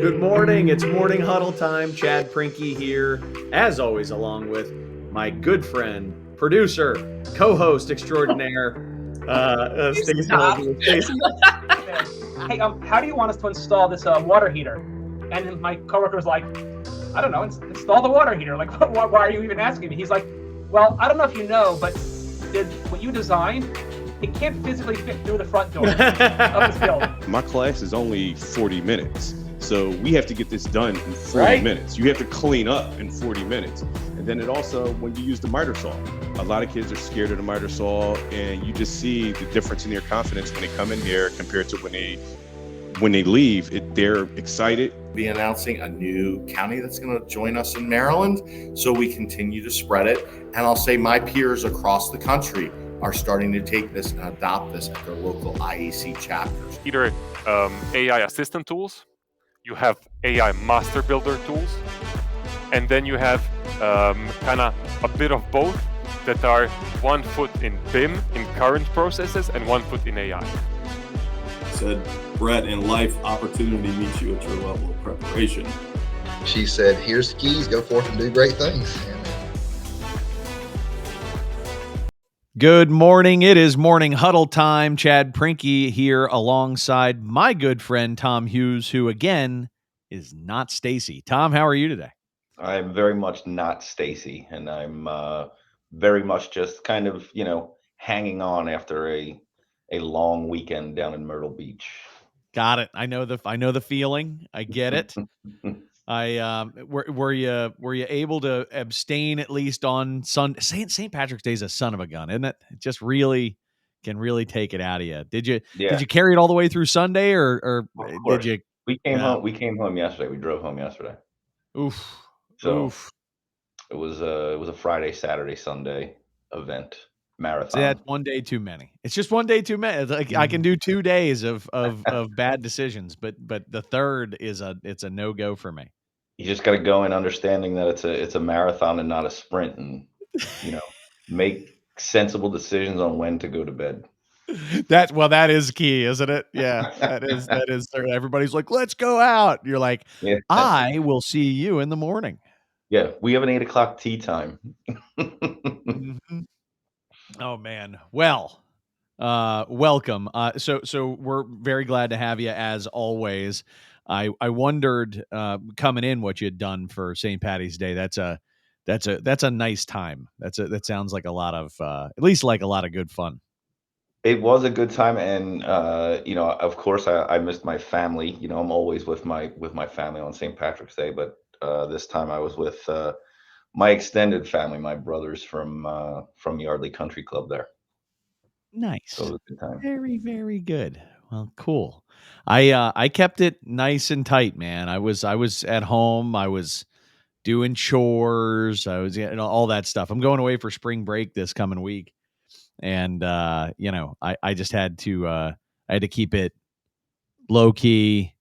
Good morning. It's Morning Huddle time. Chad Prinky here, as always, along with my good friend, producer, co-host extraordinaire, Stacey. Stop. Hey, how do you want us to install this water heater? And then my coworker was like, I don't know, install the water heater. Like, why are you even asking me? He's like, well, I don't know if you know, but what you designed, it can't physically fit through the front door of this building. My class is only 40 minutes. So we have to get this done in 40 minutes. You have to clean up in 40 minutes. And then it also, when you use the miter saw, a lot of kids are scared of the miter saw, and you just see the difference in their confidence when they come in here compared to when they leave. They're excited. Be announcing a new county that's going to join us in Maryland, so we continue to spread it. And I'll say my peers across the country are starting to take this and adopt this at their local IEC chapters. Either AI assistant tools, you have AI master builder tools, and then you have kind of a bit of both that are 1 foot in BIM, in current processes, and 1 foot in AI. Said, Brett, in life, opportunity meets you at your level of preparation. She said, here's the keys, go forth and do great things. Good morning. It is Morning Huddle time. Chad Prinky here alongside my good friend, Tom Hughes, who again is not Stacey. Tom, how are you today? I'm very much not Stacey, and I'm very much just kind of, hanging on after a long weekend down in Myrtle Beach. Got it. I know the feeling. I get it. Were you able to abstain at least on Sunday? St. Patrick's Day is a son of a gun, isn't it? It just can really take it out of you. Did you carry it all the way through Sunday, or did you? We came home yesterday. We drove home yesterday. Oof. So Oof. It was a Friday, Saturday, Sunday event marathon. That's one day too many. It's just one day too many. It's like I can do 2 days of bad decisions, but the third it's a no go for me. You just got to go in understanding that it's a marathon and not a sprint, and make sensible decisions on when to go to bed. That is key, isn't it? Yeah, that is. Everybody's like, let's go out. You're like, yeah. I will see you in the morning. Yeah, we have an 8:00 tea time. Mm-hmm. Oh man. Well, welcome. So we're very glad to have you as always. I wondered coming in what you had done for St. Patty's Day. That's a nice time. That sounds like a lot of at least like a lot of good fun. It was a good time, and of course I missed my family. I'm always with my family on St. Patrick's Day, but this time I was with my extended family, my brothers from Yardley Country Club there. Nice. So it was a good time. Very, very good. Well, cool. I kept it nice and tight, man. I was at home. I was doing chores. I was all that stuff. I'm going away for spring break this coming week, and I just had to keep it low key,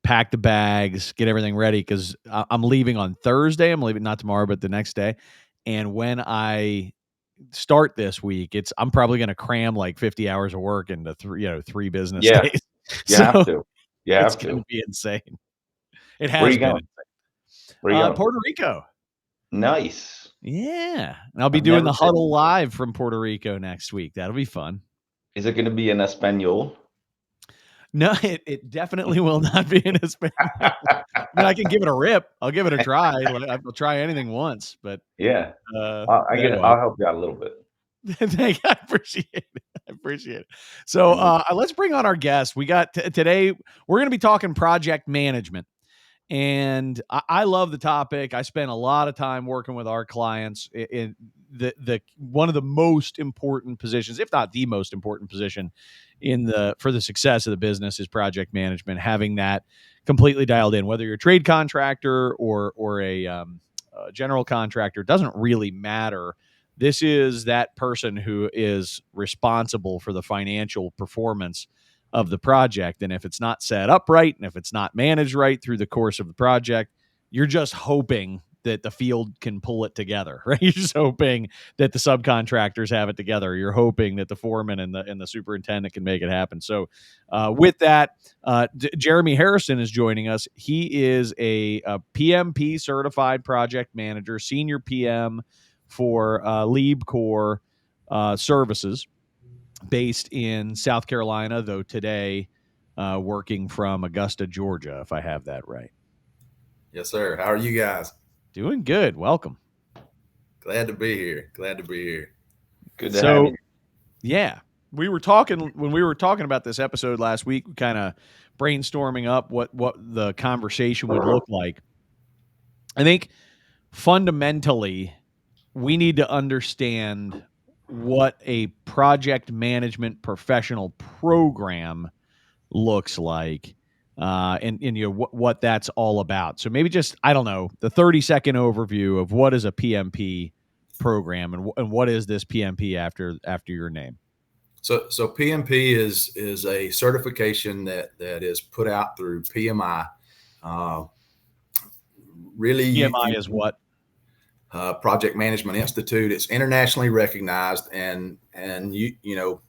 pack the bags, get everything ready because I'm leaving on Thursday. I'm leaving not tomorrow, but the next day. And when I start this week, I'm probably going to cram like 50 hours of work into three business days. You have to. It's going to be insane. It has been. Going? Where are you going? Puerto Rico. Nice. Yeah. And I'll be doing the huddle live from Puerto Rico next week. That'll be fun. Is it going to be in Espanol? No, it definitely will not be in Espanol. I mean, I can give it a rip. I'll give it a try. I'll try anything once, but yeah, I'll help you out a little bit. I appreciate it. So let's bring on our guest. We got today. We're going to be talking project management, and I love the topic. I spent a lot of time working with our clients in the one of the most important positions, if not the most important position for the success of the business is project management. Having that completely dialed in, whether you're a trade contractor or a general contractor, doesn't really matter. This is that person who is responsible for the financial performance of the project. And if it's not set up right, and if it's not managed right through the course of the project, you're just hoping that the field can pull it together, right? You're just hoping that the subcontractors have it together. You're hoping that the foreman and the superintendent can make it happen. So with that, Jeremie Harrison is joining us. He is a PMP certified project manager, senior PM for Leebcor Services, based in South Carolina, though today working from Augusta, Georgia, if I have that right. Yes, sir. How are you guys? Doing good. Welcome. Glad to be here. Glad to be here. Good to have you. Yeah, when we were talking about this episode last week, we kind of brainstorming up what the conversation would look like. I think fundamentally we need to understand what a project management professional program looks like, and you know what that's all about. So maybe just, I don't know, the 30-second overview of what is a PMP program and what is this PMP after your name. So PMP is a certification that is put out through PMI. Really, PMI is what? Project Management Institute. It's internationally recognized, and you know,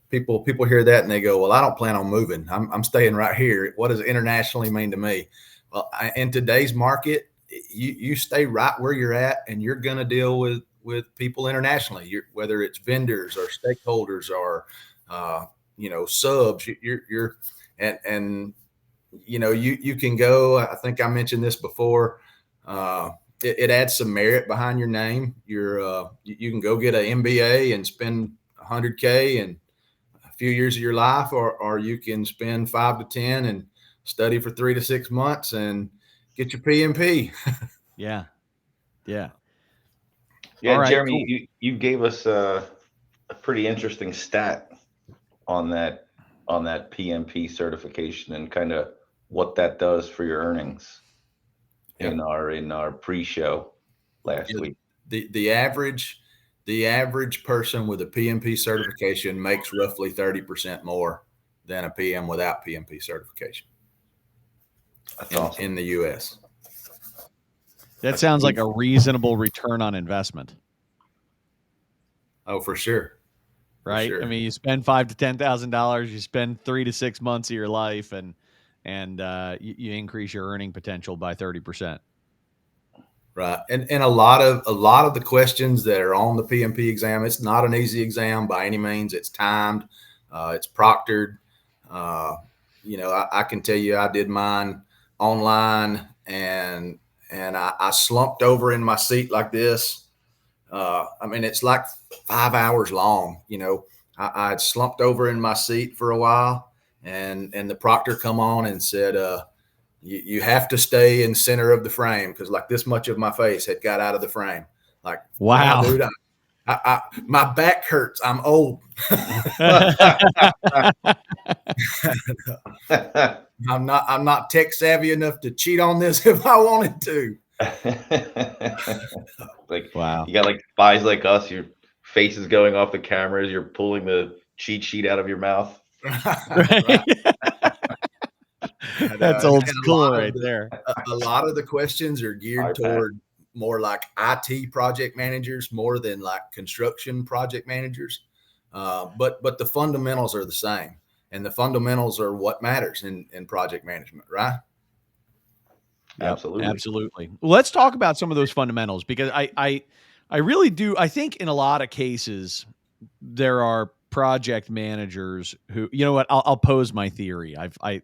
people hear that and they go, well, I don't plan on moving. I'm staying right here. What does internationally mean to me? Well, in today's market, you stay right where you're at, and you're going to deal with people internationally, whether it's vendors or stakeholders or, you know, subs. You're and you know, you can go. I think I mentioned this before. It adds some merit behind your name. You can go get an MBA and spend $100K and a few years of your life, or you can spend 5 to 10 and study for 3 to 6 months and get your PMP. Yeah. Yeah, right, Jeremy, cool. you gave us a pretty interesting stat on that PMP certification and kind of what that does for your earnings. Yep. in our pre-show last week. The average person with a PMP certification makes roughly 30% more than a PM without PMP certification. That's awesome. In the US. That sounds like a reasonable return on investment. Oh, for sure. Right. For sure. I mean, you spend $5,000 to $10,000, you spend 3 to 6 months of your life, and you increase your earning potential by 30%. Right. And a lot of the questions that are on the PMP exam, it's not an easy exam by any means. It's timed, it's proctored. You know, I can tell you, I did mine online, and I slumped over in my seat like this. I mean, it's like 5 hours long. You know, I had slumped over in my seat for a while. And the proctor come on and said, you have to stay in center of the frame, because like this much of my face had got out of the frame. Like, wow, dude, my back hurts. I'm old. I'm not tech savvy enough to cheat on this if I wanted to. Like, wow, you got like spies like us. Your face is going off the cameras. You're pulling the cheat sheet out of your mouth. Right. That's old school right there. A lot of the questions are geared toward more like IT project managers more than like construction project managers. But the fundamentals are the same, and the fundamentals are what matters in project management, right? Absolutely. Well, let's talk about some of those fundamentals, because I really do. I think in a lot of cases there are project managers who, you know what, I'll pose my theory. I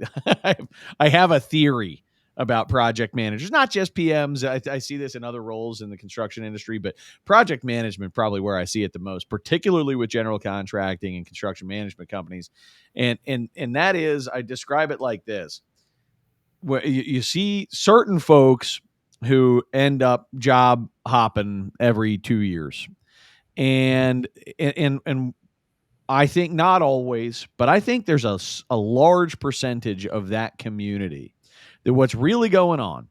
have a theory about project managers, not just PMs. I see this in other roles in the construction industry, but project management probably where I see it the most, particularly with general contracting and construction management companies. And that is, I describe it like this: where you see certain folks who end up job hopping every 2 years, and I think not always, but I think there's a large percentage of that community that what's really going on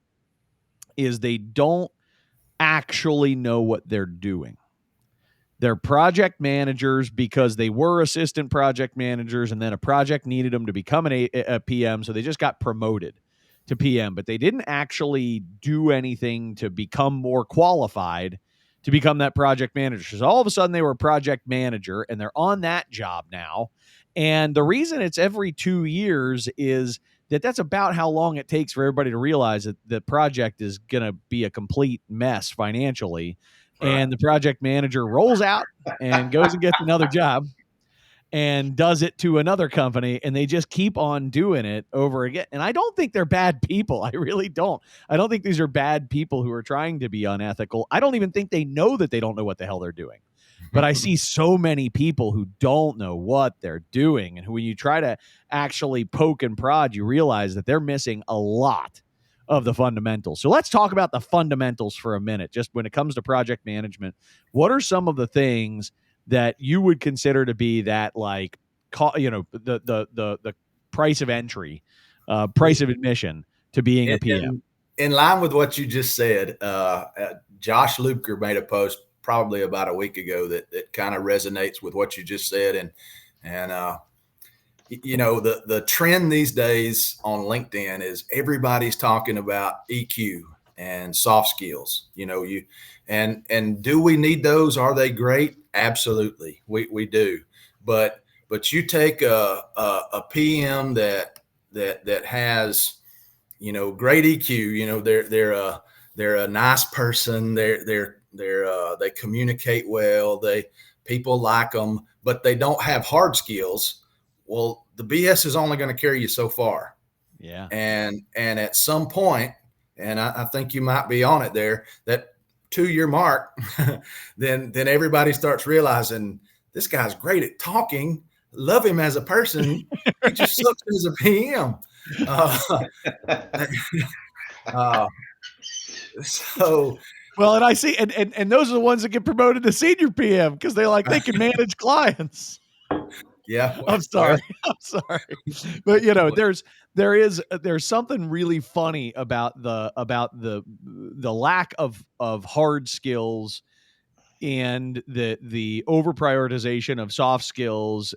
is they don't actually know what they're doing. They're project managers because they were assistant project managers, and then a project needed them to become a PM, so they just got promoted to PM, but they didn't actually do anything to become more qualified to become that project manager. So all of a sudden they were a project manager and they're on that job now. And the reason it's every 2 years is that's about how long it takes for everybody to realize that the project is going to be a complete mess financially. Right. And the project manager rolls out and goes and gets another job and does it to another company, and they just keep on doing it over again. And I don't think they're bad people. I really don't. I don't think these are bad people who are trying to be unethical. I don't even think they know that they don't know what the hell they're doing. But I see so many people who don't know what they're doing, and who, when you try to actually poke and prod, you realize that they're missing a lot of the fundamentals. So let's talk about the fundamentals for a minute. Just when it comes to project management, what are some of the things that you would consider to be that, like, the price of entry, price of admission to being a PM? In line with what you just said, Josh Leebcor made a post probably about a week ago that kind of resonates with what you just said. And the trend these days on LinkedIn is everybody's talking about EQ and soft skills. And do we need those? Are they great? Absolutely, we do. But you take a PM that has great EQ. They're a nice person. They communicate well. People like them, but they don't have hard skills. Well, the BS is only going to carry you so far. Yeah. And at some point, and I think you might be on it there, that 2-year mark, then everybody starts realizing this guy's great at talking. Love him as a person. He just sucks as a PM. Well, and I see, and those are the ones that get promoted to senior PM because they can manage clients. Yeah. I'm sorry. But there's something really funny about the lack of hard skills and the over prioritization of soft skills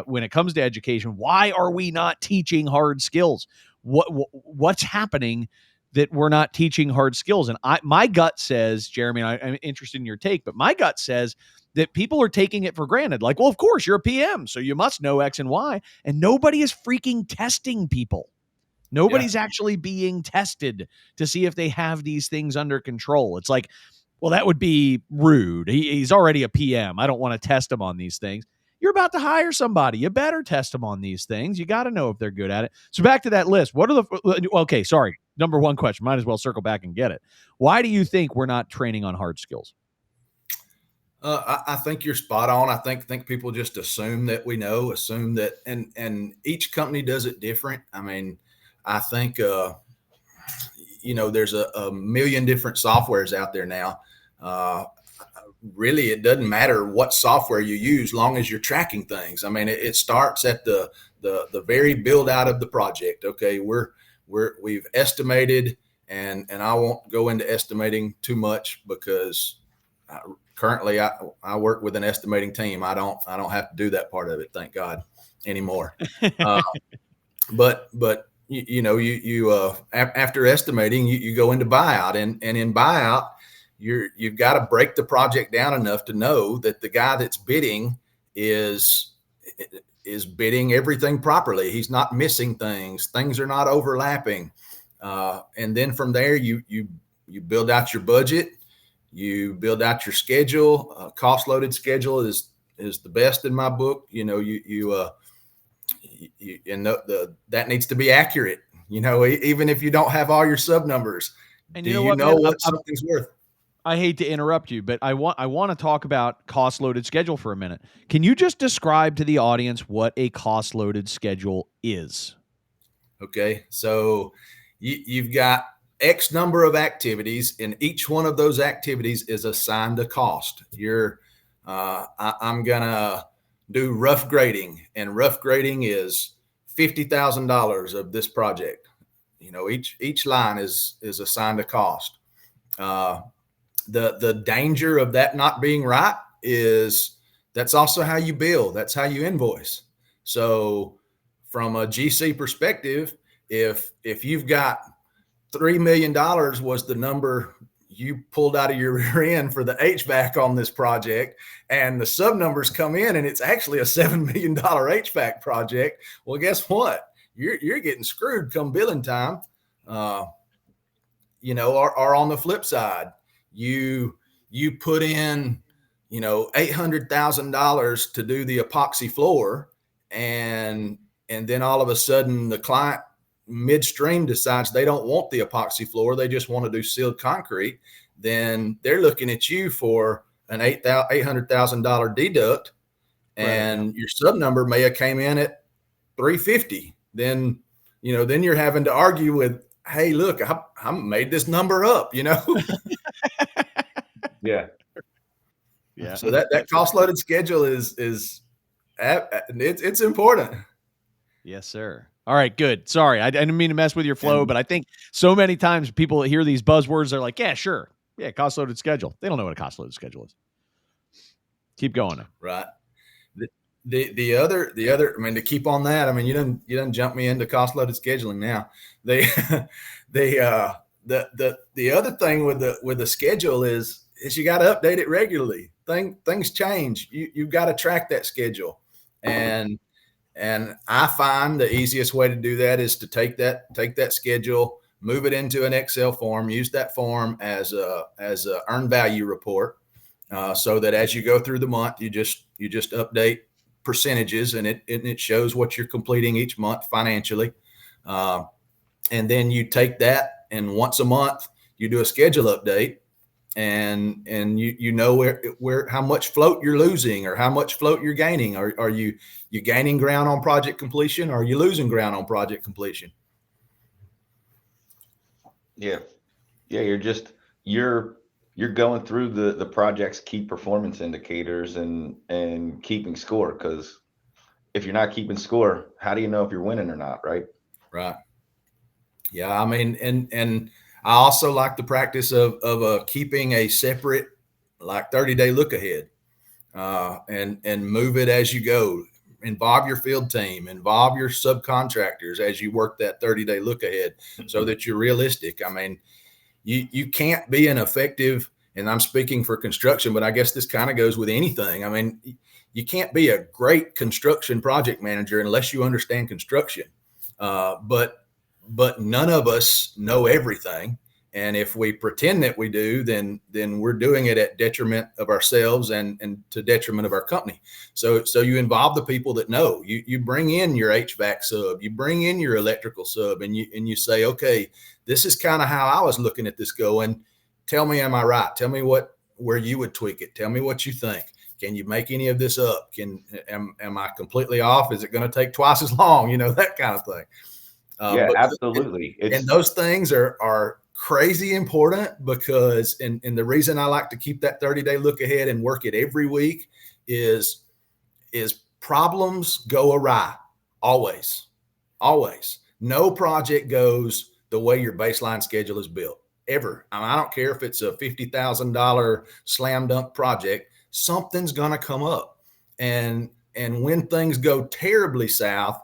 when it comes to education. Why are we not teaching hard skills? What's happening that we're not teaching hard skills? And my gut says, Jeremie, I'm interested in your take, but my gut says that people are taking it for granted. Like, well, of course you're a PM, so you must know X and Y. And nobody is freaking testing people. Nobody's actually being tested to see if they have these things under control. It's like, well, that would be rude. He's already a PM. I don't want to test him on these things. You're about to hire somebody. You better test them on these things. You got to know if they're good at it. So back to that list. Number one question. Might as well circle back and get it. Why do you think we're not training on hard skills? I think you're spot on. I think people just assume that we know, assume that, and each company does it different. I mean, I think, there's a million different softwares out there now. Really, it doesn't matter what software you use, long as you're tracking things. I mean, it starts at the very build out of the project. Okay, we've estimated, and I won't go into estimating too much because currently I work with an estimating team. I don't have to do that part of it, thank God, anymore. But after estimating, you go into buyout, and in buyout, you've got to break the project down enough to know that the guy that's bidding is bidding everything properly. He's not missing things. Things are not overlapping. And then from there, you build out your budget. You build out your schedule. Cost loaded schedule is the best in my book. That needs to be accurate. Even if you don't have all your sub numbers, and do you know what something's worth? I hate to interrupt you, but I want to talk about cost loaded schedule for a minute. Can you just describe to the audience what a cost loaded schedule is? Okay, so you've got X number of activities, and each one of those activities is assigned a cost. I'm gonna do rough grading, and rough grading is $50,000 of this project. Each line is assigned a cost. The danger of that not being right is that's also how you bill. That's how you invoice. So from a GC perspective, if you've got $3 million was the number you pulled out of your rear end for the HVAC on this project, and the sub numbers come in and it's actually a $7 million HVAC project, well, guess what? You're getting screwed come billing time. You know, or on the flip side, you put in, you know, $800,000 to do the epoxy floor, and then all of a sudden the client midstream decides they don't want the epoxy floor, they just want to do sealed concrete, then they're looking at you for an $800,000 deduct, and your sub number may have came in at 350. Then, you know, then you're having to argue with, hey, look, I made this number up, you know? Yeah. Yeah. So that cost loaded schedule is it's important. Yes, sir. All right, good. Sorry, I didn't mean to mess with your flow, but I think so many times people hear these buzzwords, they're like, yeah, sure. Yeah, cost loaded schedule. They don't know what a cost loaded schedule is. Keep going. Right. The other, I mean, to keep on that, I mean, you didn't jump me into cost loaded scheduling now. The other thing with the schedule is you got to update it regularly. Things change. You've got to track that schedule. And I find the easiest way to do that is to take that schedule, move it into an Excel form, use that form as a earned value report, so that as you go through the month, you just update percentages, and it shows what you're completing each month financially. And then you take that, and once a month you do a schedule update, and you know where how much float you're losing or how much float you're gaining. Are you gaining ground on project completion, or are you losing ground on project completion? Yeah. You're going through the project's key performance indicators and keeping score, because if you're not keeping score, how do you know if you're winning or not, right? Right. Yeah, I mean, and I also like the practice of keeping a separate, like, 30-day look ahead, and move it as you go. Involve your field team, involve your subcontractors as you work that 30-day look ahead, so that you're realistic. I mean, you can't be an effective, and I'm speaking for construction, but I guess this kind of goes with anything. I mean, you can't be a great construction project manager unless you understand construction. But none of us know everything. And if we pretend that we do, then we're doing it at detriment of ourselves and to detriment of our company. So you involve the people that know. You bring in your HVAC sub, you bring in your electrical sub, and you say, okay, this is kind of how I was looking at this going. Tell me, am I right? Tell me where you would tweak it. Tell me what you think. Can you make any of this up? Am I completely off? Is it going to take twice as long? You know, that kind of thing. Yeah, absolutely. And those things are crazy important, because and the reason I like to keep that 30-day look ahead and work it every week is problems go awry. Always. No project goes the way your baseline schedule is built, ever. I mean, I don't care if it's a $50,000 slam dunk project, something's going to come up. And when things go terribly south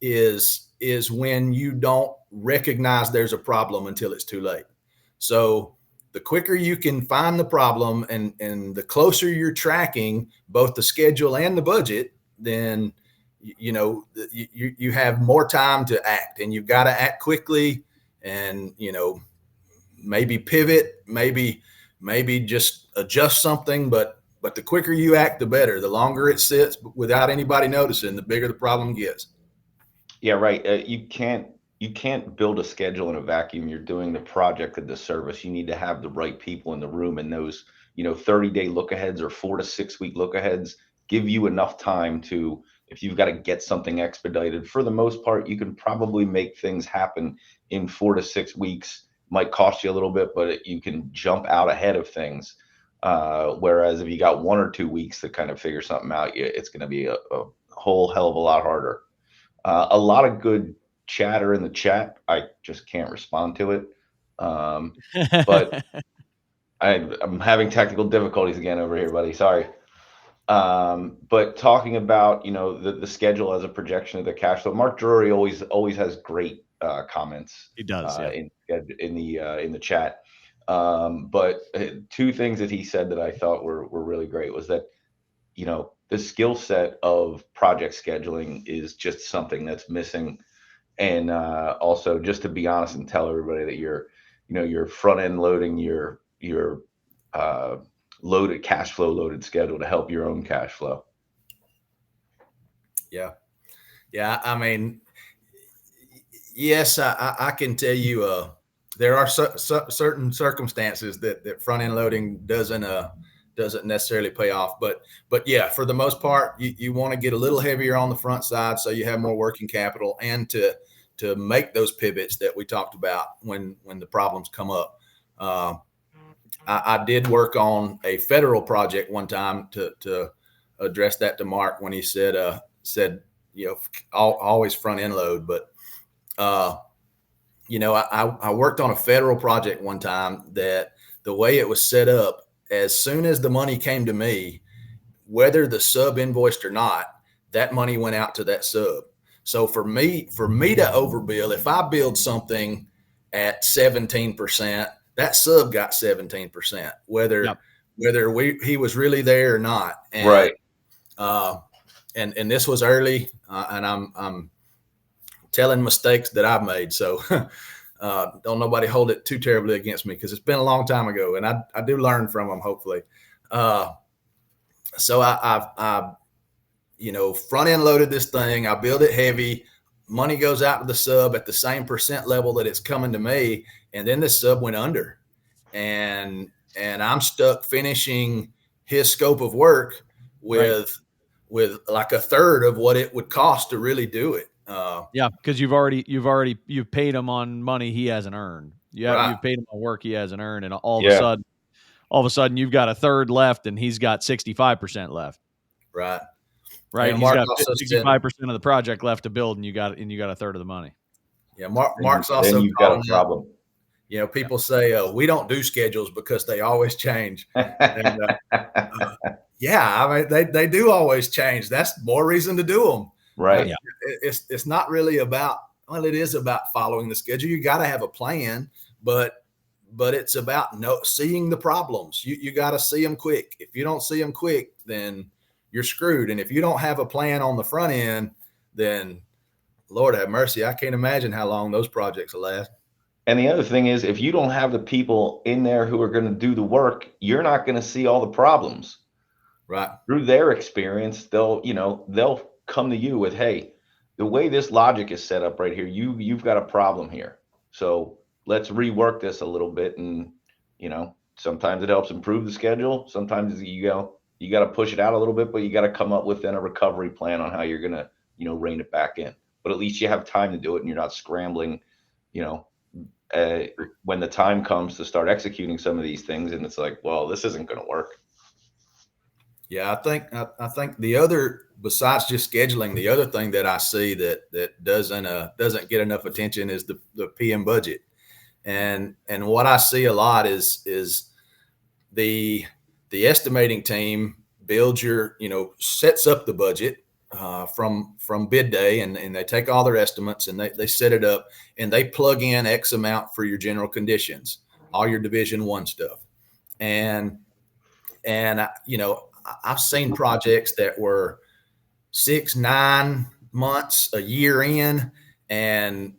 is when you don't recognize there's a problem until it's too late. So the quicker you can find the problem and the closer you're tracking both the schedule and the budget, then you know you have more time to act, and you've got to act quickly, and you know, maybe pivot, maybe just adjust something, but the quicker you act, the better. The longer it sits without anybody noticing, the bigger the problem gets. Yeah, right. You can't build a schedule in a vacuum. You're doing the project a disservice. You need to have the right people in the room, and those, you know, 30-day look aheads or 4 to 6 week look aheads give you enough time to, if you've got to get something expedited, for the most part, you can probably make things happen in 4 to 6 weeks. Might cost you a little bit, but you can jump out ahead of things. Whereas if you got 1 or 2 weeks to kind of figure something out, it's going to be a whole hell of a lot harder. A lot of good chatter in the chat. I just can't respond to it. But I'm having technical difficulties again over here, buddy. Sorry. But talking about, you know, the schedule as a projection of the cash flow, Mark Drury always has great comments. He does, yeah. In the chat. But two things that he said that I thought were really great was that, you know, the skill set of project scheduling is just something that's missing. And also, just to be honest and tell everybody that you're front end loading your loaded cash flow loaded schedule to help your own cash flow. Yeah. I mean, yes, I can tell you, there are certain circumstances that front end loading doesn't necessarily pay off, but yeah, for the most part, you want to get a little heavier on the front side so you have more working capital, and to make those pivots that we talked about when the problems come up. I did work on a federal project one time to address that to Mark when he said, you know, always front end load. But, you know, I worked on a federal project one time that the way it was set up, as soon as the money came to me, whether the sub invoiced or not, that money went out to that sub. So for me to overbill, if I build something at 17%, that sub got 17%, whether he was really there or not. And, right. And this was early, and I'm telling mistakes that I've made. So don't nobody hold it too terribly against me, because it's been a long time ago, and I do learn from them, hopefully. So I you know, front end loaded this thing. I build it heavy. Money goes out to the sub at the same percent level that it's coming to me, and then the sub went under, and I'm stuck finishing his scope of work with like a third of what it would cost to really do it. Yeah, because you've paid him on money he hasn't earned. Yeah, you've paid him on work he hasn't earned, and all of a sudden you've got a third left, and he's got 65% left. Right. Right. He's got 65% of the project left to build, and you got a third of the money. Yeah, Mark's also then you've got a problem. You know, people say we don't do schedules because they always change. And, yeah, I mean they do always change. That's more reason to do them. Right. Yeah. It's not really about, well, it is about following the schedule. You got to have a plan, but it's about seeing the problems. You got to see them quick. If you don't see them quick, then you're screwed. And if you don't have a plan on the front end, then Lord have mercy, I can't imagine how long those projects will last. And the other thing is, if you don't have the people in there who are going to do the work, you're not going to see all the problems. Right. Through their experience, they'll come to you with, hey, the way this logic is set up right here, you've got a problem here. So let's rework this a little bit. And, you know, sometimes it helps improve the schedule. Sometimes you got to push it out a little bit, but you got to come up with then a recovery plan on how you're going to, you know, rein it back in. But at least you have time to do it, and you're not scrambling, you know, when the time comes to start executing some of these things, and it's like, well, this isn't going to work. Yeah, I think the other, besides just scheduling, the other thing that I see that doesn't get enough attention is the PM budget, and what I see a lot is the estimating team builds sets up the budget from bid day, and they take all their estimates and they set it up, and they plug in X amount for your general conditions, all your Division I stuff. And you know, I've seen projects that were 6-9 months, a year in, and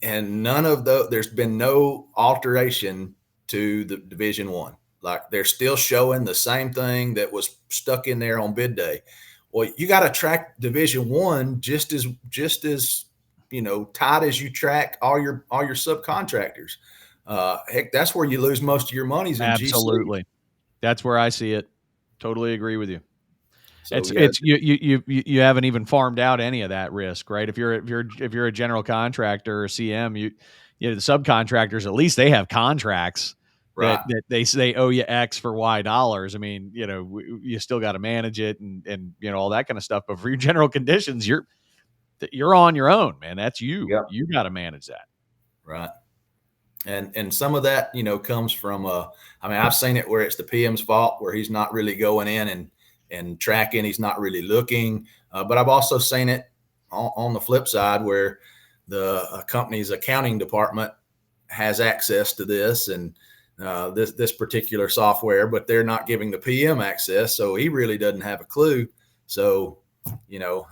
none of there's been no alteration to the Division I. Like, they're still showing the same thing that was stuck in there on bid day. Well, you got to track Division I just as you know, tight as you track all your subcontractors. Heck, that's where you lose most of your monies. Absolutely, that's where I see it. Totally agree with you. So, you haven't even farmed out any of that risk, right? If you're a general contractor or CM, you know, the subcontractors, at least they have contracts. Right. That they say owe you X for Y dollars. I mean, you know, you still got to manage it and you know, all that kind of stuff. But for your general conditions, you're on your own, man. That's you. Yep. You got to manage that. Right. And some of that, you know, comes from I mean, I've seen it where it's the PM's fault, where he's not really going in and tracking. He's not really looking. But I've also seen it on the flip side where the company's accounting department has access to this and this particular software, but they're not giving the PM access, so he really doesn't have a clue. So, you know,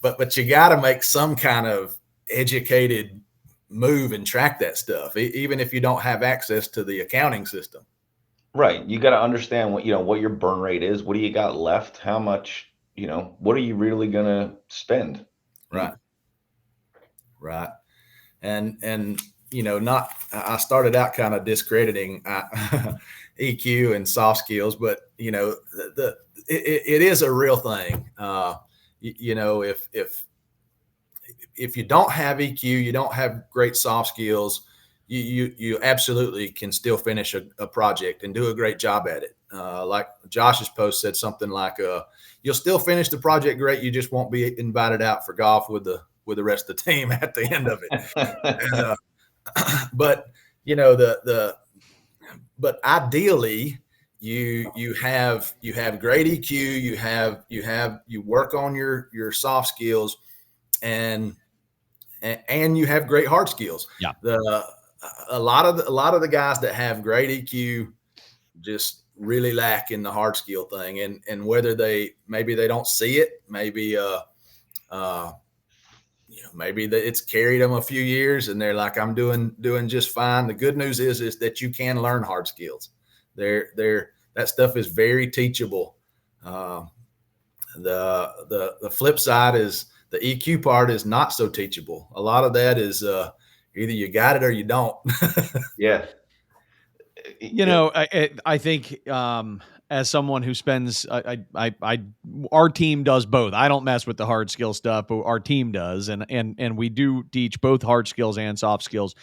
but you got to make some kind of educated move and track that stuff, even if you don't have access to the accounting system. Right. You got to understand what your burn rate is. What do you got left? How much, what are you really going to spend? Right. Right. And, I started out kind of discrediting EQ and soft skills, but, it is a real thing. If you don't have EQ, you don't have great soft skills, you absolutely can still finish a project and do a great job at it. Like Josh's post said something like, you'll still finish the project great. You just won't be invited out for golf with the rest of the team at the end of it. But but ideally you have great EQ, you work on your soft skills and you have great hard skills. Yeah. A lot of the guys that have great EQ just really lack in the hard skill thing, and whether maybe they don't see it, maybe maybe it's carried them a few years and they're like, I'm doing just fine. The good news is that you can learn hard skills. That stuff is very teachable. The flip side is the EQ part is not so teachable. A lot of that is either you got it or you don't. Yeah. I think as someone who spends, our team does both. I don't mess with the hard skill stuff, but our team does, and we do teach both hard skills and soft skills.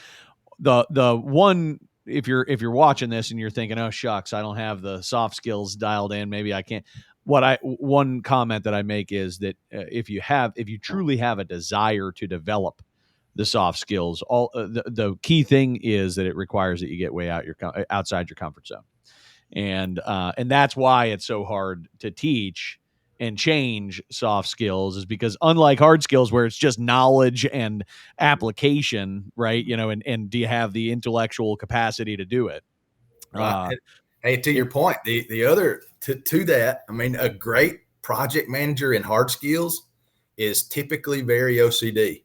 The one, if you're watching this and you're thinking, oh shucks, I don't have the soft skills dialed in, maybe I can't. One comment that I make is that if you truly have a desire to develop the soft skills, the key thing is that it requires that you get way outside your comfort zone, and that's why it's so hard to teach and change soft skills, is because unlike hard skills where it's just knowledge and application, right? And do you have the intellectual capacity to do it? Right. Hey, to your point, the other to that, I mean, a great project manager in hard skills is typically very OCD.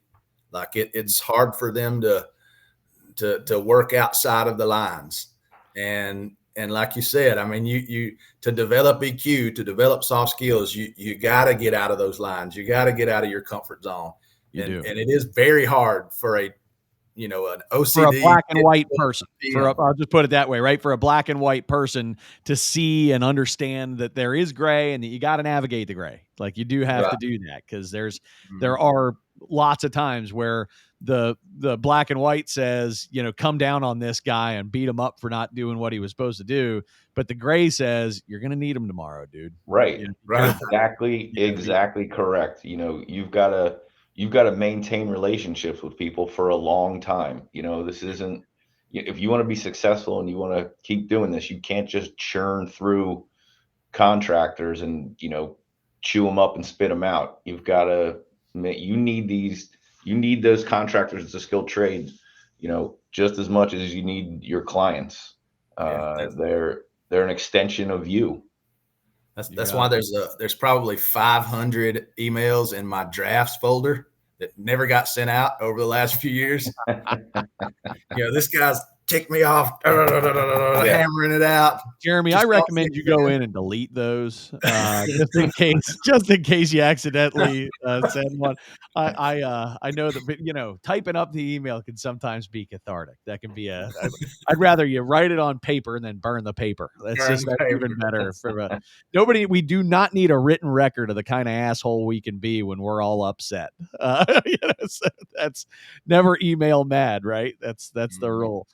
Like it's hard for them to work outside of the lines. And like you said, I mean, you to develop EQ, to develop soft skills, you got to get out of those lines. You got to get out of your comfort zone. And it is very hard for an OCD, for a black and white person. I'll just put it that way, right? For a black and white person to see and understand that there is gray and that you got to navigate the gray. Like you do have to do that, because there are lots of times where the black and white says, come down on this guy and beat him up for not doing what he was supposed to do. But the gray says, you're going to need him tomorrow, dude. Right. Right. Exactly correct. You've got to maintain relationships with people for a long time. This isn't, if you want to be successful and you want to keep doing this, you can't just churn through contractors and, chew them up and spit them out. You need those contractors. It's a skilled trade, just as much as you need your clients. They're an extension of you. That's why there's probably 500 emails in my drafts folder that never got sent out over the last few years. This guy's ticked me off, hammering it out. Jeremie, I recommend you go in and delete those just in case you accidentally send one. I know that, but typing up the email can sometimes be cathartic. That can be I'd rather you write it on paper and then burn the paper. That's even better. We do not need a written record of the kind of asshole we can be when we're all upset. So that's never email mad, right? That's the rule.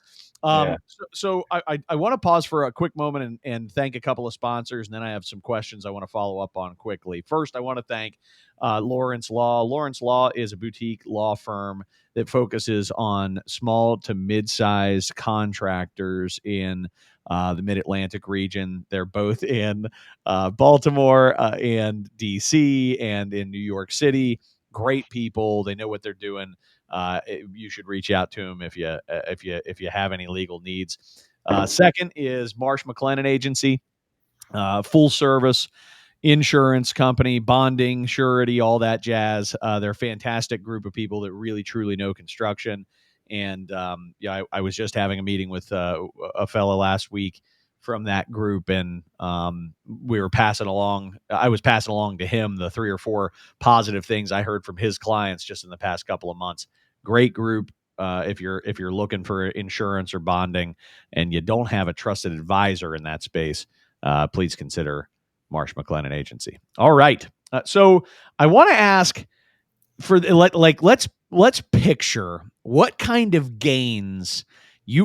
So I want to pause for a quick moment and thank a couple of sponsors, and then I have some questions I want to follow up on quickly. First, I want to thank Lawrence Law. Lawrence Law is a boutique law firm that focuses on small to mid-sized contractors in the Mid-Atlantic region. They're both in Baltimore and DC and in New York City. great people. They know what they're doing. You should reach out to them if you have any legal needs. Second is Marsh McLennan Agency, full service insurance company, bonding, surety, all that jazz. They're a fantastic group of people that really truly know construction. And I was just having a meeting with a fellow last week from that group, and we were passing along. I was passing along to him the 3 or 4 positive things I heard from his clients just in the past couple of months. Great group. If you're looking for insurance or bonding, and you don't have a trusted advisor in that space, please consider Marsh McLennan Agency. All right. So I want to ask for let's picture what kind of gains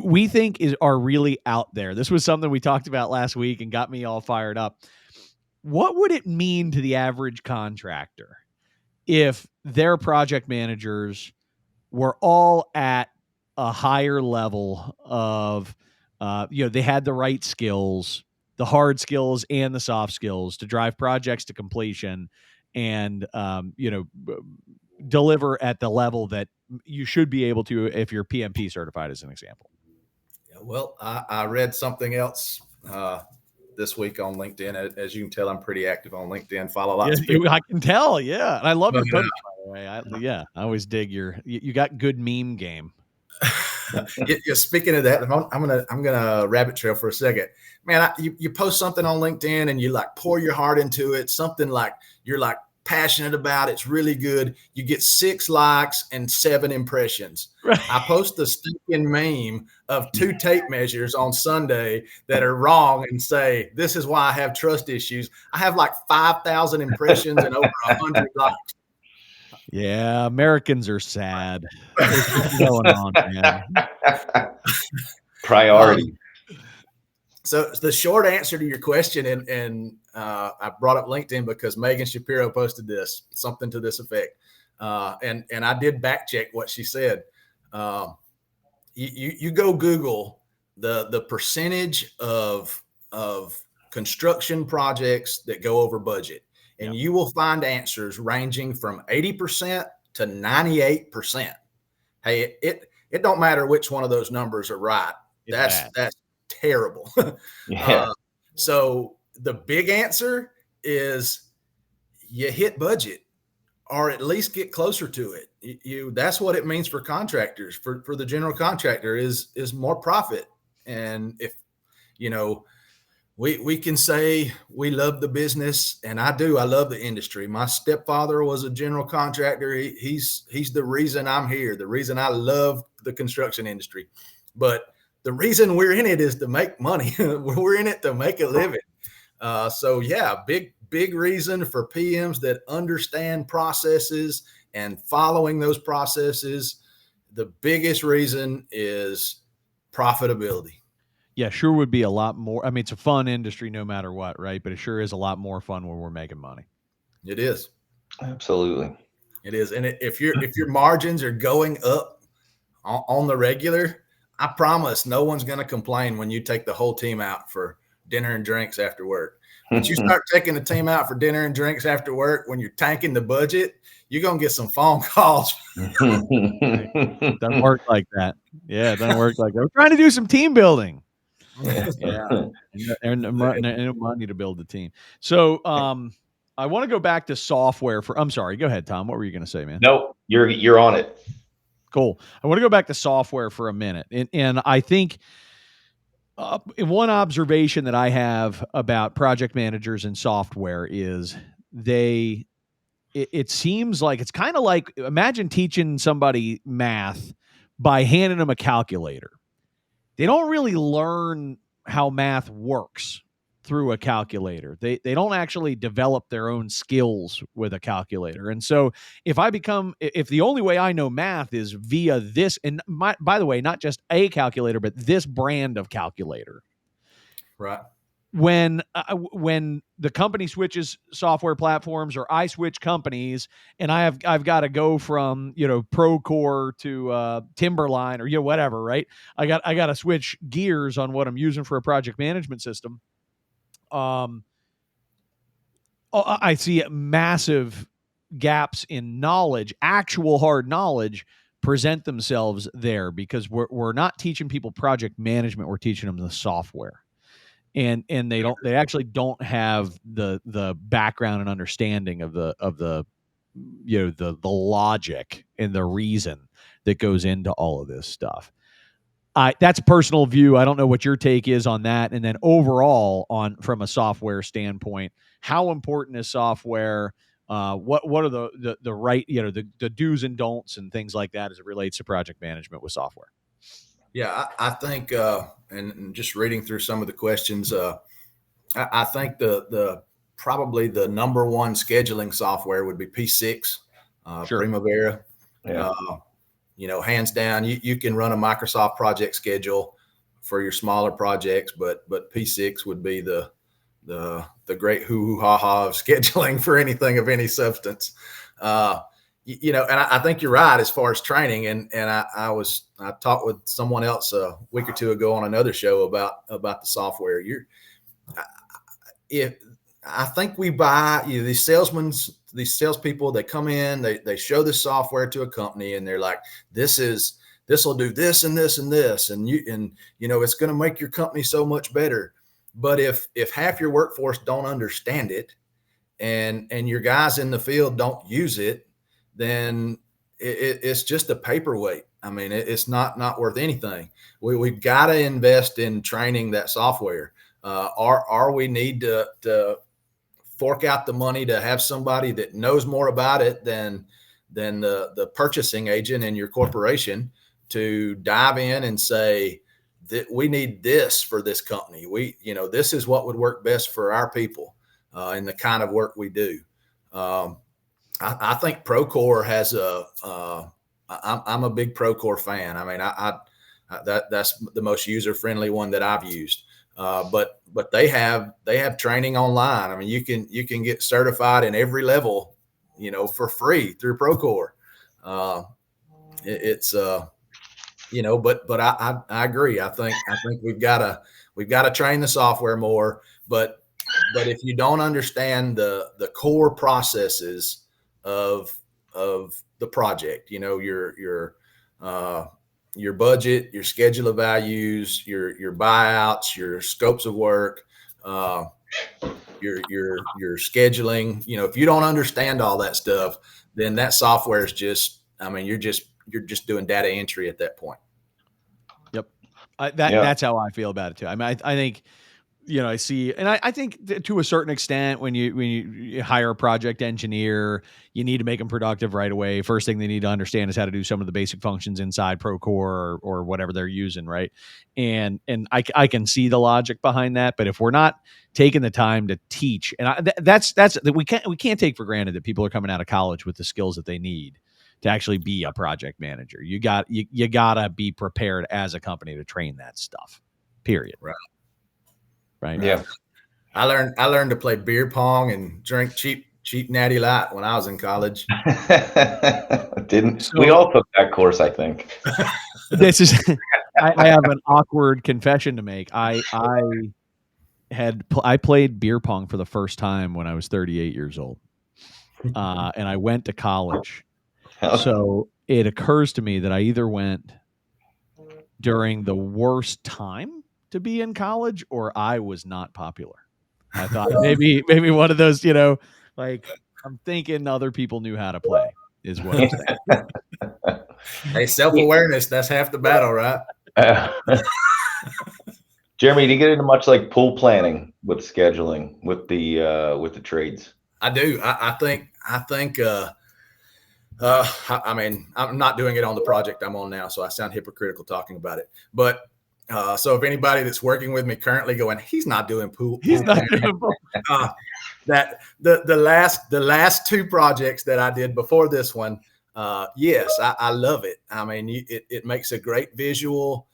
we think are really out there. This was something we talked about last week and got me all fired up. What would it mean to the average contractor if their project managers were all at a higher level of, they had the right skills, the hard skills and the soft skills to drive projects to completion and, deliver at the level that you should be able to if you're PMP certified, as an example? Yeah, well, I read something else this week on LinkedIn. As you can tell, I'm pretty active on LinkedIn. Follow lots of people. I can tell. Yeah. And I love your post, by the way. I always dig you got good meme game. Yeah, speaking of that, I'm gonna rabbit trail for a second, man. You post something on LinkedIn and you like pour your heart into it, something like you're like passionate about. It's really good. You get 6 likes and 7 impressions. Right. I post a stinking meme of 2 tape measures on Sunday that are wrong and say, this is why I have trust issues. I have like 5,000 impressions and over 100 likes. Yeah, Americans are sad. What's going on, man? Priority. So the short answer to your question, and I brought up LinkedIn because Megan Shapiro posted something to this effect, and I did back check what she said. You go Google the percentage of construction projects that go over budget, and you will find answers ranging from 80% to 98%. Hey, it don't matter which one of those numbers are right. That's terrible. Yeah. So the big answer is you hit budget, or at least get closer to it. That's what it means for contractors, for the general contractor is more profit. And if, we can say we love the business, and I love the industry. My stepfather was a general contractor. He's the reason I'm here, the reason I love the construction industry. But the reason we're in it is to make money. We're in it to make a living. So yeah, big reason for PMs that understand processes and following those processes. The biggest reason is profitability. Yeah, sure would be a lot more. I mean, it's a fun industry no matter what, right? But it sure is a lot more fun when we're making money. It is. Absolutely. It is. And if your margins are going up on the regular, I promise no one's going to complain when you take the whole team out for dinner and drinks after work. But you start taking the team out for dinner and drinks after work when you're tanking the budget, you're going to get some phone calls. Doesn't work like that. Yeah, it doesn't work like that. We're trying to do some team building. Yeah. And money to build the team. So I want to go back to software I'm sorry, go ahead, Tom. What were you going to say, man? No, you're on it. Cool. I want to go back to software for a minute. And I think one observation that I have about project managers and software is it seems like it's kind of like, imagine teaching somebody math by handing them a calculator. They don't really learn how math works through a calculator. They don't actually develop their own skills with a calculator. And so if the only way I know math is via this, and by the way, not just a calculator, but this brand of calculator. Right. When the company switches software platforms, or I switch companies, and I've got to go from Procore to Timberline or whatever, right? I got to switch gears on what I'm using for a project management system. I see massive gaps in knowledge, actual hard knowledge, present themselves there, because we're not teaching people project management, we're teaching them the software. And they actually don't have the background and understanding of the the logic and the reason that goes into all of this stuff. That's a personal view. I don't know what your take is on that. And then overall, from a software standpoint, how important is software? What are the right, the do's and don'ts and things like that as it relates to project management with software? Yeah, I think, and just reading through some of the questions, I think the probably the number one scheduling software would be P6, Sure. Primavera. Yeah. Hands down, you can run a Microsoft project schedule for your smaller projects, but P6 would be the great hoo-hoo-ha-ha of scheduling for anything of any substance. And I think you're right as far as training. And I talked with someone else a week or two ago on another show about the software. I think we buy these salespeople, they come in, they show the software to a company and they're like, this will do this and this and this. And it's going to make your company so much better. But if half your workforce don't understand it and your guys in the field don't use it, then it's just a paperweight. I mean, it's not worth anything. We've got to invest in training that software. Or we need to fork out the money to have somebody that knows more about it than the purchasing agent in your corporation to dive in and say that we need this for this company. This is what would work best for our people and the kind of work we do. I think Procore has I'm a big Procore fan. I mean, that's the most user-friendly one that I've used. But they have training online. I mean, you can get certified in every level, for free through Procore. But I agree. I think we've got to train the software more, but if you don't understand the core processes of the project, your budget, your schedule of values, your buyouts, your scopes of work, your scheduling, if you don't understand all that stuff, then that software is you're just doing data entry at that point. Yep. That's how I feel about it too. I mean, I think, I see, and I think to a certain extent, when you hire a project engineer, you need to make them productive right away. First thing they need to understand is how to do some of the basic functions inside Procore or whatever they're using, right? And I can see the logic behind that, but if we're not taking the time to teach, and we can't take for granted that people are coming out of college with the skills that they need to actually be a project manager. You gotta be prepared as a company to train that stuff. Period. Right. Yeah. I learned to play beer pong and drink cheap Natty Light when I was in college. We all took that course, I think. This is I have an awkward confession to make. I played beer pong for the first time when I was 38 years old. And I went to college. So it occurs to me that I either went during the worst time to be in college or I was not popular. I thought maybe one of those, like I'm thinking other people knew how to play is what I'm saying. Hey, self-awareness, that's half the battle, right? Jeremie, do you get into much like pool planning with scheduling with the trades? I do. I think I mean, I'm not doing it on the project I'm on now, so I sound hypocritical talking about it. But so if anybody that's working with me currently going, he's not doing pool. He's not doing pool. That the last two projects that I did before this one, yes, I love it. I mean, it makes a great visual.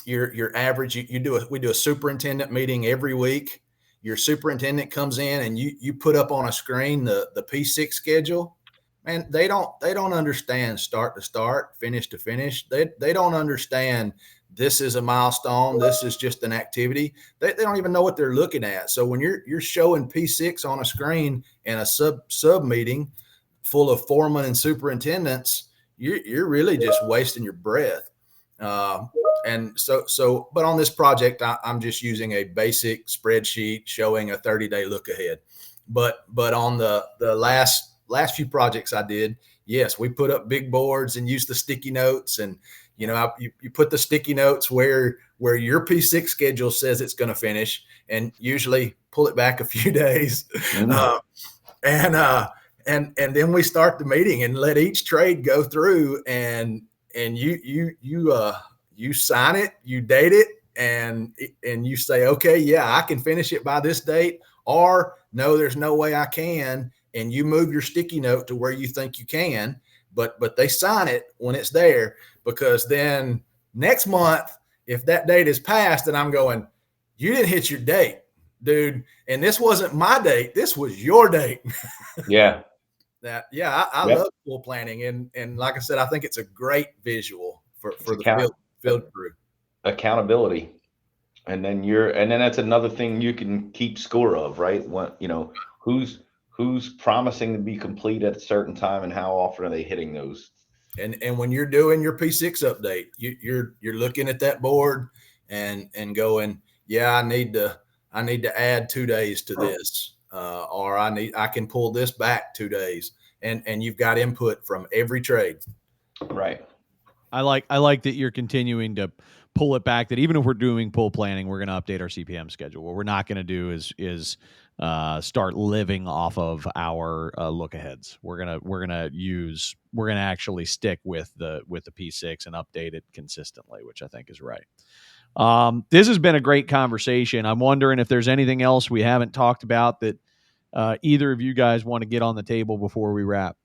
Your average, we do a superintendent meeting every week. Your superintendent comes in and you put up on a screen the P6 schedule. Man, they don't understand start to start, finish to finish. They don't understand this is a milestone. This is just an activity. They don't even know what they're looking at. So when you're showing P6 on a screen in a sub meeting full of foremen and superintendents, you're really just wasting your breath. And so, but on this project, I'm just using a basic spreadsheet showing a 30-day look ahead. But on the last few projects I did, yes, we put up big boards and used the sticky notes, and you put the sticky notes where your P6 schedule says it's going to finish, and usually pull it back a few days. And then we start the meeting and let each trade go through, and you sign it, you date it, and you say, okay, yeah, I can finish it by this date, or no, there's no way I can. And you move your sticky note to where you think you can, but they sign it when it's there, because then next month, if that date is passed and I'm going, you didn't hit your date, dude. And this wasn't my date. This was your date. Yeah. I love pool planning. And like I said, I think it's a great visual for the field crew. Accountability. And then that's another thing you can keep score of, right? Who's promising to be complete at a certain time, and how often are they hitting those? And when you're doing your P6 update, you're looking at that board and going, yeah, I need to add 2 days to this, or I can pull this back 2 days, and you've got input from every trade. Right. I like that you're continuing to pull it back, that even if we're doing pool planning, we're going to update our CPM schedule. What we're not going to do is start living off of our look aheads. We're gonna actually stick with the P6 and update it consistently, which I think is right. This has been a great conversation. I'm wondering if there's anything else we haven't talked about that either of you guys want to get on the table before we wrap.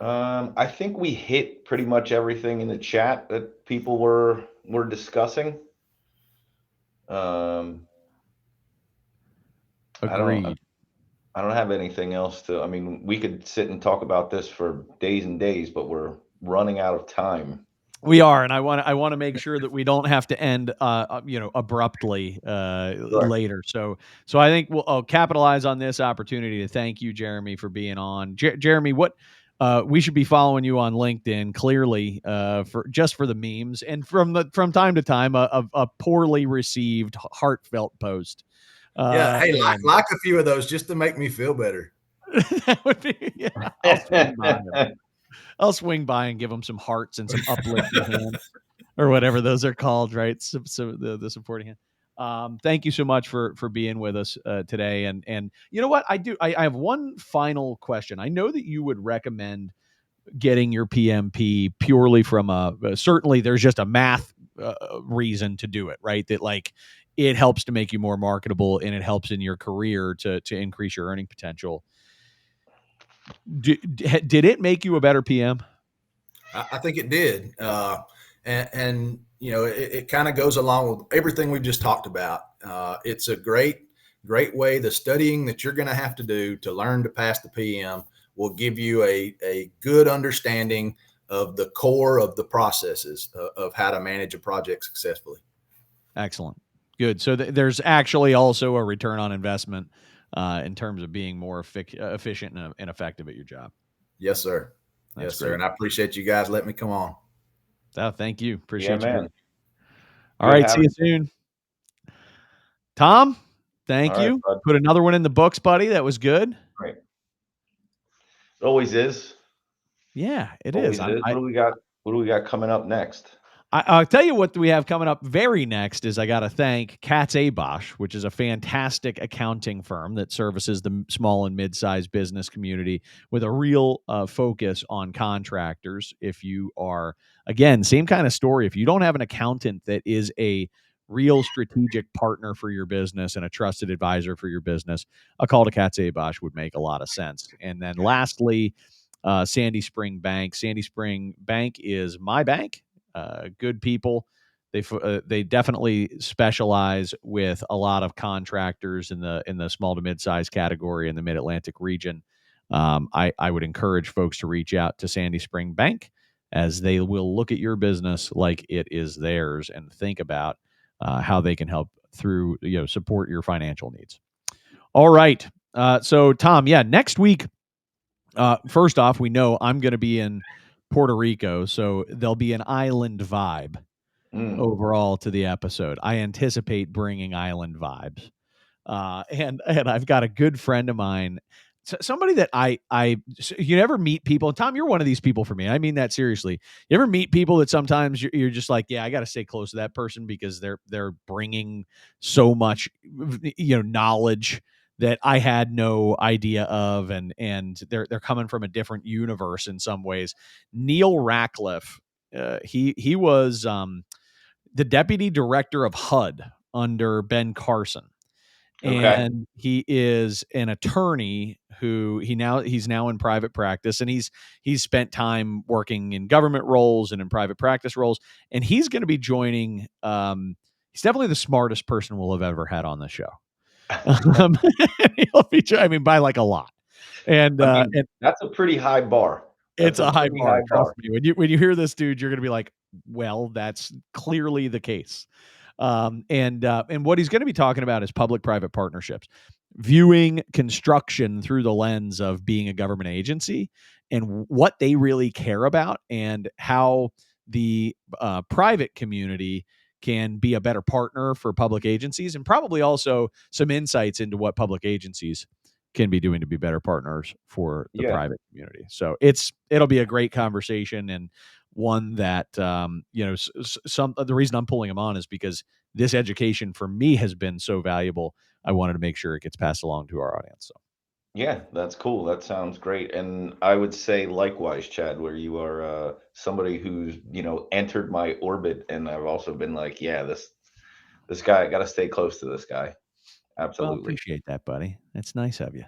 I think we hit pretty much everything in the chat that people were discussing. Agreed. I don't have anything else I mean, we could sit and talk about this for days and days, but we're running out of time. We are, and I want to make sure that we don't have to end, abruptly later. So I think we'll capitalize on this opportunity to thank you, Jeremie, for being on. Jeremie, what we should be following you on LinkedIn, clearly, for the memes, and from time to time a poorly received, heartfelt post. Hey, like a few of those just to make me feel better. That would be. Yeah, I'll swing by and give them some hearts and some uplifting hands, or whatever those are called, right? So the supporting hand. Thank you so much for being with us today. And you know what? I have one final question. I know that you would recommend getting your PMP purely from certainly there's just a math reason to do it, right? That like it helps to make you more marketable, and it helps in your career to increase your earning potential. Did it make you a better PM? I think it did. And it kind of goes along with everything we've just talked about. It's a great way. The studying that you're going to have to do to learn to pass the PM will give you a good understanding of the core of the processes of how to manage a project successfully. Excellent. Good. So there's actually also a return on investment in terms of being more efficient and effective at your job. Yes, sir. Yes, sir. And I appreciate you guys letting me come on. Oh, thank you. Appreciate you. Man. All right. See you soon. Tom, thank you. Right, put another one in the books, buddy. That was good. Great. It always is. Yeah, it always is. What do we got coming up next? I'll tell you what we have coming up very next is I got to thank Katz Abosch, which is a fantastic accounting firm that services the small and mid-sized business community with a real focus on contractors. If you are, again, same kind of story. If you don't have an accountant that is a real strategic partner for your business and a trusted advisor for your business, a call to Katz Abosch would make a lot of sense. And then lastly, Sandy Spring Bank. Sandy Spring Bank is my bank. Good people. They definitely specialize with a lot of contractors in the small to mid-size category in the Mid-Atlantic region. I would encourage folks to reach out to Sandy Spring Bank. as they will look at your business like it is theirs and think about how they can help through, support your financial needs. All right. So Tom, next week, first off, we know I'm going to be in Puerto Rico, so there'll be an island vibe overall to the episode. I anticipate bringing island vibes. And I've got a good friend of mine, somebody that you never meet people. Tom, you're one of these people for me. I mean that seriously. You ever meet people that sometimes you're just like, yeah, I got to stay close to that person because they're bringing so much, knowledge that I had no idea of, and they're coming from a different universe in some ways. Neil Ratcliffe, he was the deputy director of HUD under Ben Carson. And he is an attorney who he's now in private practice, and he's spent time working in government roles and in private practice roles. And he's going to be joining. He's definitely the smartest person we'll have ever had on the show. He'll be, by like a lot. And, and that's a pretty high bar. It's a high bar. Trust me. When you hear this dude, you're going to be like, well, that's clearly the case. And what he's going to be talking about is public-private partnerships, viewing construction through the lens of being a government agency and what they really care about, and how the private community can be a better partner for public agencies, and probably also some insights into what public agencies can be doing to be better partners for the private community. So it'll be a great conversation, and one that, the reason I'm pulling him on is because this education for me has been so valuable. I wanted to make sure it gets passed along to our audience. So. Yeah, that's cool. That sounds great. And I would say likewise, Chad, where you are somebody who's, entered my orbit, and I've also been like, yeah, this guy, I got to stay close to this guy. Absolutely. Well, appreciate that, buddy. That's nice of you.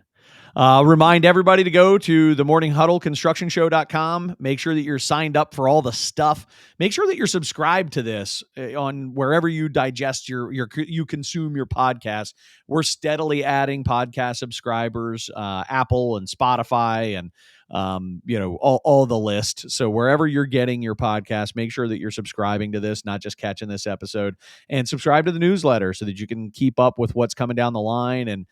Remind everybody to go to the Morning Huddle constructionshow.com. Make sure that you're signed up for all the stuff. Make sure that you're subscribed to this on wherever you digest you consume your podcast. We're steadily adding podcast subscribers, Apple and Spotify, and all the list. So wherever you're getting your podcast, make sure that you're subscribing to this, not just catching this episode, and subscribe to the newsletter so that you can keep up with what's coming down the line and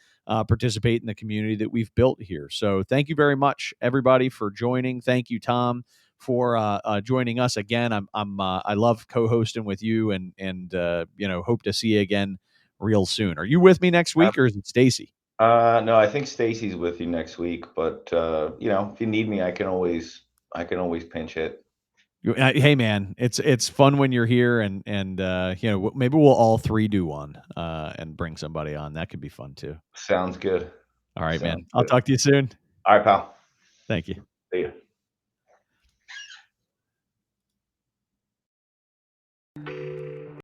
participate in the community that we've built here. So thank you very much, everybody, for joining. Thank you, Tom, for joining us again. I love co-hosting with you, and hope to see you again real soon. Are you with me next week, or is it Stacy? No, I think Stacy's with you next week, but if you need me, I can always pinch hit. Hey man, it's fun when you're here, and maybe we'll all three do one and bring somebody on. That could be fun too. Sounds good. All right, man. I'll talk to you soon. All right, pal. Thank you.